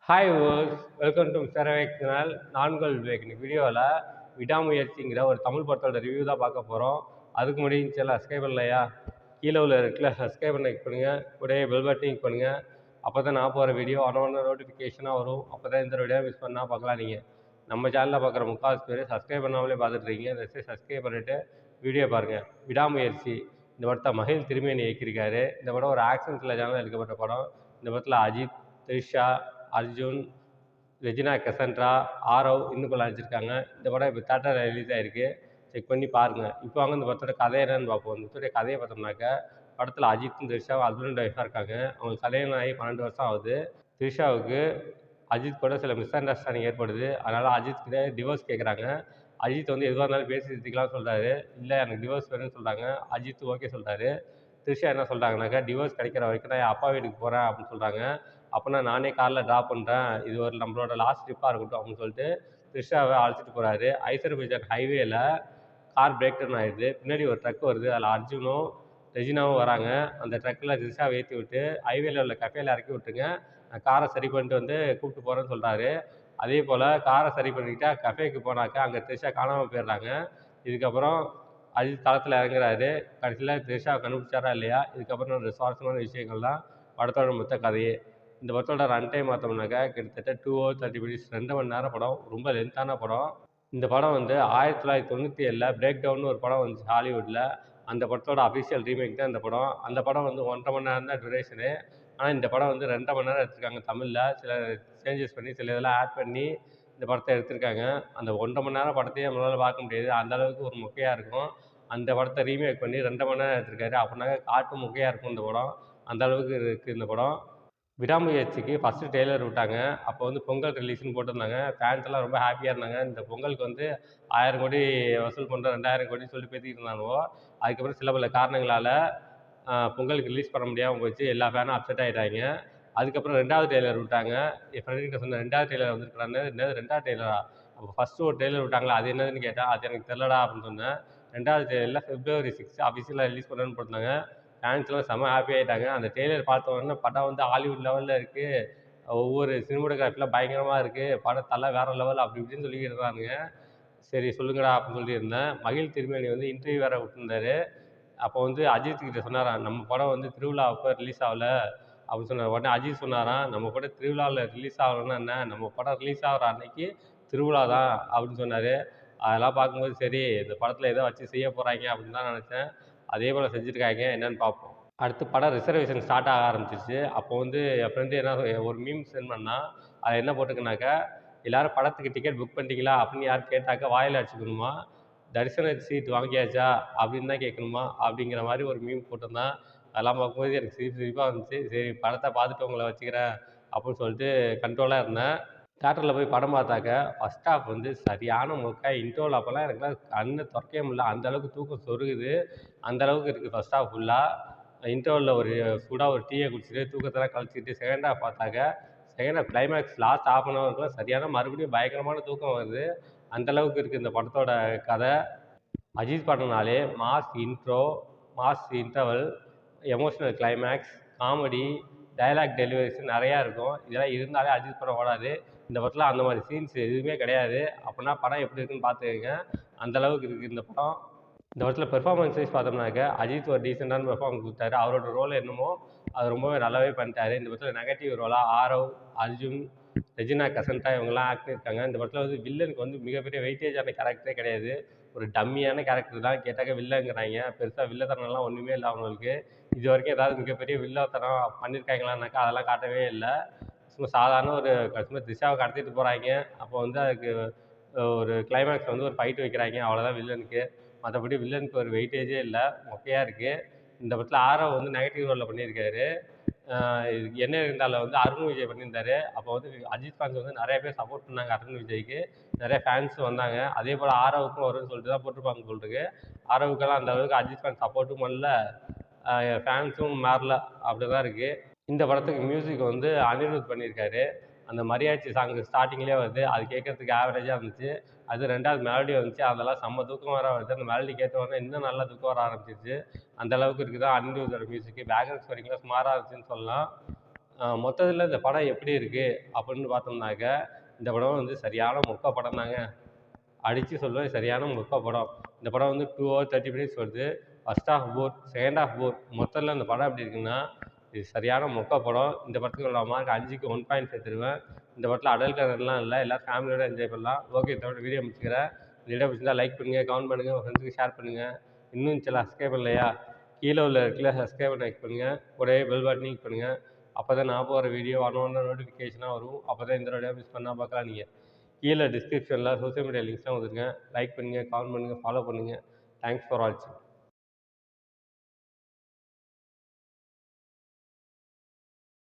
Hi viewers, welcome to mister Vivek channel. நான்கள் விவேக். இன்னைக்கு வீடியோவில் விடாமுயற்சிங்கிற ஒரு தமிழ் படத்தோட ரிவ்யூ தான் பார்க்க போகிறோம். அதுக்கு முன்னாடி சேனல் சப்ஸ்கிரைப் பண்ணலையா? கீழே உள்ள ரெட்டில் சப்ஸ்கிரைப் பண்ண கிளிக் பண்ணுங்கள். கூடவே பெல் பட்டன் கிளிக் பண்ணுங்கள். அப்போ தான் நான் போகிற வீடியோ ஒன்று நோட்டிஃபிகேஷனாக வரும். அப்போ தான் இந்த வீடியோ மிஸ் பண்ணால் பார்க்கலாம். நீங்கள் நம்ம சேனலில் பார்க்குற முக்கால்வாசி பேர் சப்ஸ்கிரைப் பண்ணாமலே பார்த்துட்டு இருக்கீங்க. இந்த சப்ஸ்கிரைப் பண்ணிவிட்டு வீடியோ பாருங்கள். விடாமுயற்சி இந்த படத்தை மகிழ் திருமேனி இயக்கியிருக்காரு. இந்த படம் ஒரு ஆக்ஷன் த்ரில்லர் எடுக்கப்பட்ட படம். இந்த படத்தில் அஜித், த்ரிஷா, அர்ஜுன், ரெஜினா கசன்ட்ரா, ஆரவ் இன்னும் பல நடிச்சிருக்காங்க. இந்த படம் இப்போ தேட்டரில் ரிலீஸ் ஆகிருக்கு. செக் பண்ணி பாருங்கள். இப்போ வாங்க இந்த படத்தோட கதை என்னன்னு பார்ப்போம். இந்த படத்துடைய கதையை பார்த்தோம்னாக்க, படத்தில் அஜித்தும் த்ரிஷாவும் ஹஸ்பண்ட் ஒய்ஃபாக இருக்காங்க. அவங்களுக்கு கல்யாணம் ஆகி 12 வருஷம் ஆகுது. த்ரிஷாவுக்கு அஜித் கூட சில மிஸ் அண்டர்ஸ்டாண்டிங் ஏற்படுது. அதனால் அஜித் கிட்ட டிவோர்ஸ் கேட்குறாங்க. அஜித் வந்து எதுவாக இருந்தாலும் பேசி தீர்த்துக்கலாம்னு சொல்கிறாரு. இல்லை எனக்கு டிவோர்ஸ் வேணும்னு சொல்கிறாங்க. அஜித் ஓகே சொல்கிறாரு. த்ரிஷா என்ன சொல்கிறாங்கனாக்கா, டிவோர்ஸ் கிடைக்கிற வரைக்கும் நான் என் அப்பா வீட்டுக்கு போகிறேன் அப்படின்னு சொல்கிறாங்க. அப்போனா நானே காரில் ட்ராப் பண்ணுறேன், இது ஒரு நம்மளோட லாஸ்ட் ட்ரிப்பாக இருக்கட்டும் அப்படின்னு சொல்லிட்டு த்ரிஷாவை அழைச்சிட்டு போகிறாரு. ஐசர்பைஜான் ஹைவேல கார் பிரேக் டவுன் ஆகிடுது. பின்னாடி ஒரு ட்ரக் வருது. அதில் அர்ஜுனும் ரெஜினாவும் வராங்க. அந்த ட்ரக்கில் த்ரிஷாவை ஏற்றி விட்டு ஹைவேல உள்ள கஃபேல இறக்கி விட்டுருங்க, நான் காரை சரி பண்ணிட்டு வந்து கூப்பிட்டு போகிறேன்னு சொல்கிறாரு. அதே போல் காரை சரி பண்ணிக்கிட்டா கஃபேக்கு போனாக்கா அங்கே த்ரிஷா காணாமல் போயிடுறாங்க. இதுக்கப்புறம் அஜித் களத்தில் இறங்குறாரு. கடைசியில் த்ரிஷாவை கண்டுபிடிச்சாரா இல்லையா? இதுக்கப்புறம் ஒரு சுவாரஸ்யமான விஷயங்கள் தான் படத்தோட மொத்த கதையே. இந்த படத்தோட ரன் டைம் பார்த்தோம்னாக்கா கிட்டத்தட்ட 2 ஹவர் 30 மினிட்ஸ், 2 மணி நேரம் படம். ரொம்ப லென்த்தான படம். இந்த படம் வந்து 1997 பிரேக் டவுன்னு ஒரு படம் வந்துச்சு ஹாலிவுட்டில். அந்த படத்தோட அஃபிஷியல் ரீமேக் தான் இந்த படம். அந்த படம் வந்து 1.5 மணி நேரம் தான் டியூரேஷனு. ஆனால் இந்த படம் வந்து 2.5 மணி நேரம் எடுத்திருக்காங்க தமிழில். சில சேஞ்சஸ் பண்ணி சில இதெல்லாம் ஆட் பண்ணி இந்த படத்தை எடுத்திருக்காங்க. அந்த 1.5 மணி நேரம் படத்தையே நம்மளால் பார்க்க முடியாது. அந்த அளவுக்கு ஒரு மொக்கையாக இருக்கும். அந்த படத்தை ரீமேக் பண்ணி 2 மணி நேரம் எடுத்திருக்காரு. அப்படின்னாக்க காட்டு மொக்கையாக இருக்கும் இந்த படம். அந்த அளவுக்கு இருக்குது இந்த படம். விடாமுயற்சிக்கு ஃபஸ்ட்டு ட்ரெய்லர் விட்டாங்க. அப்போ வந்து பொங்கல் ரிலீஸ்னு போட்டிருந்தாங்க. ஃபேன்ஸ் எல்லாம் ரொம்ப ஹாப்பியாக இருந்தாங்க. இந்த பொங்கலுக்கு வந்து 1000 கோடி வசூல் பண்ணுறோம், 2000 கோடின்னு சொல்லி பேசிக்கிட்டு இருந்தானுவோ. அதுக்கப்புறம் சில பல காரணங்களால் பொங்கலுக்கு ரிலீஸ் பண்ண முடியாமல் போச்சு. எல்லா ஃபேனும் அப்செட் ஆகிட்டாங்க. அதுக்கப்புறம் 2வது ட்ரெய்லர் விட்டாங்க. என் ஃப்ரெண்டுக்கிட்ட சொன்னேன், 2வது ட்ரெய்லர் வந்திருக்குடான்னு. என்னது 2வது ட்ரெய்லரா? அப்போ ஃபஸ்ட்டு ஒரு ட்ரெய்லர் விட்டாங்களா, அது என்னதுன்னு கேட்டேன். அது எனக்கு தெரிலடா அப்படின்னு சொன்னேன். 2வது ட்ரெய்லரில் February 6 அஃபிஷியலாக ரிலீஸ் பண்ணுறேன்னு போட்டிருந்தாங்க. ஃபேன்ஸ்லாம் செம்ம ஹாப்பி ஆகிட்டாங்க. அந்த ட்ரெய்லர் பார்த்த உடனே படம் வந்து ஹாலிவுட் லெவலில் இருக்குது, ஒவ்வொரு சினிமோட்டோகிராஃபிலாம் பயங்கரமாக இருக்குது, படம் தலை வேறு லெவல் அப்படி இப்படின்னு சொல்லிக்கிட்டு இருந்தானுங்க. சரி சொல்லுங்கடா அப்படின்னு சொல்லியிருந்தேன். மகிழ் திருமேனி வந்து இன்டர்வியூ வேறு விட்டுருந்தாரு. அப்போ வந்து அஜித் கிட்ட சொன்னாராம், நம்ம படம் வந்து திருவிழா அப்போ ரிலீஸ் ஆகல அப்படின்னு சொன்னார். உடனே அஜித் சொன்னாராம், நம்ம படம் திருவிழாவில் ரிலீஸ் ஆகலைன்னா என்ன, நம்ம படம் ரிலீஸ் ஆகிற அன்னைக்கு திருவிழா தான் அப்படின்னு சொன்னார். அதெல்லாம் பார்க்கும்போது சரி இந்த படத்தில் ஏதோ வச்சு செய்ய போகிறாங்க அப்படின்னு தான் நினச்சேன். அதே போல் செஞ்சுருக்காங்க, என்னென்னு பார்ப்போம். அடுத்து படம் ரிசர்வேஷன் ஸ்டார்ட் ஆக ஆரம்பிச்சிச்சு. அப்போ வந்து என் ஃப்ரெண்டு என்ன ஒரு மீம் சென்ட் பண்ணால், அது என்ன போட்டிருக்குனாக்கா, எல்லோரும் படத்துக்கு டிக்கெட் புக் பண்ணிட்டீங்களா அப்படின்னு யார் கேட்டாக்கா வாயில் அடிச்சுக்கணுமா, தரிசன சீட் வாங்கியாச்சா அப்படின்னு தான் கேட்கணுமா அப்படிங்கிற மாதிரி ஒரு மீம் போட்டிருந்தான். அதெல்லாம் பார்க்கும்போது எனக்கு சிரிப்பு சிரிப்பாக வந்துச்சு. சரி படத்தை பார்த்துட்டு உங்களை வச்சுக்கிறேன் அப்படின்னு சொல்லிட்டு கண்ட்ரோலாக இருந்தேன். தியேட்டரில் போய் படம் பார்த்தாக்க ஃபஸ்ட் ஹாஃப் வந்து சரியான மொக்க. இன்ட்ரோவில் அப்போல்லாம் எனக்குலாம் கண்ணை திறக்கவே முடியல. அந்தளவுக்கு தூக்கம் சொருகுது. அந்தளவுக்கு இருக்குது ஃபஸ்ட் ஹாஃப் ஃபுல்லாக. இன்டர்வலில் ஒரு சூடாக ஒரு டீயை குடிச்சிட்டு தூக்கத்தெல்லாம் கழிச்சிட்டு செகண்ட் ஹாஃப் பார்த்தாக்க, second half climax last ½ an ஹவருக்குலாம் சரியான மறுபடியும் பயங்கரமான தூக்கம் வருது. அந்தளவுக்கு இருக்குது இந்த படத்தோட கதை. அஜித் படம்னாலே mass intro, mass interval, emotional climax, comedy, dialogue deliveries நிறையா இருக்கும். இதெல்லாம் இருந்தாலே அஜித் படம் ஓடாது. இந்த படத்தில் அந்த மாதிரி சீன்ஸ் எதுவுமே கிடையாது. அப்படின்னா படம் எப்படி இருக்குன்னு பார்த்துக்கங்க. அந்தளவுக்கு இருக்குது இந்த படம். இந்த படத்தில் பெர்ஃபார்மன்ஸ் வைஸ் பார்த்தோம்னாக்க அஜித் ஒரு டீசெண்டான பெர்ஃபார்மன்ஸ் கொடுத்தாரு. அவரோட ரோல் என்னமோ அது ரொம்பவே நல்லாவே பண்ணிட்டாரு. இந்த படத்தில் நெகட்டிவ் ரோலாக ஆரவ், அர்ஜுன், ரெஜினா கசன்ட்ரா இவங்கெல்லாம் ஆக்ட் பண்ணியிருக்காங்க. இந்த படத்தில் வந்து வில்லனுக்கு வந்து மிகப்பெரிய வெயிட்டேஜான கேரக்டரே கிடையாது. ஒரு டம்மியான கேரக்டர் தான். கேட்டாக்க வில்லங்கிறாங்க. பெருசாக வில்லத்தனம்லாம் ஒன்றுமே இல்லை அவங்களுக்கு. இது வரைக்கும் ஏதாவது மிகப்பெரிய வில்லத்தனம் பண்ணியிருக்காங்களான்னாக்கா அதெல்லாம் காட்டவே இல்லை. சும்மா சாதாரண ஒரு சும்மா திரிஷாவை கடத்திட்டு போகிறாங்க. அப்போ வந்து அதுக்கு ஒரு கிளைமேக்ஸ் வந்து ஒரு ஃபைட் வைக்கிறாங்க, அவ்வளோதான் வில்லனுக்கு. மற்றபடி வில்லனுக்கு ஒரு வெயிட்டேஜே இல்லை, மொக்கையாக இருக்குது. இந்த படத்தில் ஆரவ் வந்து நெகட்டிவ் ரோலில் பண்ணியிருக்காரு. என்ன இருந்தாலும் வந்து அருண் விஜய் பண்ணியிருந்தாரு. அப்போ வந்து அஜித் ஃபேன்ஸ் வந்து நிறைய பேர் சப்போர்ட் பண்ணாங்க அருண் விஜய்க்கு. நிறைய ஃபேன்ஸும் வந்தாங்க. அதே போல் ஆரவுக்கும் வரும்னு சொல்லிட்டு தான் போட்டிருப்பாங்க போலிருக்கு. ஆரவுக்கெல்லாம் அந்த அளவுக்கு அஜித் ஃபேன் சப்போர்ட்டும் பண்ணல, ஃபேன்ஸும் மாறல. அப்படி தான் இருக்குது. இந்த படத்துக்கு மியூசிக் வந்து அனிருத் பண்ணியிருக்காரு. அந்த மரியாச்சி சாங் ஸ்டார்டிங்லேயே வருது. அது கேட்கறதுக்கு ஆவரேஜாக இருந்துச்சு. அது 2வது மெலோடி வந்துச்சு. அதெல்லாம் செம்ம தூக்கம் வர வருது. அந்த மெலடி கேட்ட உடனே இன்னும் நல்லா தூக்கம் வர ஆரம்பிச்சிருச்சு. அந்த அளவுக்கு இருக்குது அனிருத்தோட மியூசிக்கு. பேக்ரவுண்ட் ஸ்கோரிங்லாம் சுமாராக இருந்துச்சுன்னு சொல்லலாம். மொத்தத்தில் இந்த படம் எப்படி இருக்குது அப்படின்னு பார்த்தோம்னாக்க, இந்த படம் வந்து சரியான மொக்க படம் தாங்க. அடித்து சொல்லுவேன், சரியான மொக்க படம். இந்த படம் வந்து 2 ஹவர் 30 மினிட்ஸ் வருது. ஃபர்ஸ்ட் ஹாஃப் போர், செகண்ட் ஹாஃப் போர். மொத்தத்தில் இந்த படம் எப்படி இருக்குன்னா, இது சரியான மொக்க படம். இந்த படத்துக்கு நான் மார்க் 5க்கு 1 பாயிண்ட் சேர்த்துருவேன். இந்த படத்தில் அடல்ட் கண்டென்ட்லாம் இல்லை, எல்லோரும் ஃபேமிலியோட என்ஜாய் பண்ணலாம். ஓகே, இதோட வீடியோ முடிச்சுக்கிறேன். இந்த வீடியோ பிடிச்சிருந்தா லைக் பண்ணுங்கள், கமெண்ட் பண்ணுங்கள், உங்கள் ஃப்ரெண்ட்ஸுக்கு ஷேர் பண்ணுங்கள். இன்னும் சில சப்ஸ்கிரைப் பண்ணலையா, கீழே உள்ள இருக்குல்ல சப்ஸ்கிரைப் பண்ண கிளிக் பண்ணுங்கள், கூடவே பெல் பட்டனையும் கிளிக் பண்ணுங்கள். அப்போ தான் நான் போகிற வீடியோ ஒன்று நோட்டிஃபிகேஷனாக வரும். அப்போ தான் இந்த வீடியோ மிஸ் பண்ணால் பார்க்கலாம். நீங்கள் கீழே டிஸ்கிரிப்ஷனில் சோஷியல் மீடியா லிங்க்ஸ்லாம் கொடுத்துருக்கேன். லைக் பண்ணுங்கள், கமெண்ட் பண்ணுங்கள், ஃபாலோ பண்ணுங்கள். தேங்க்ஸ் ஃபார் வாட்சிங்.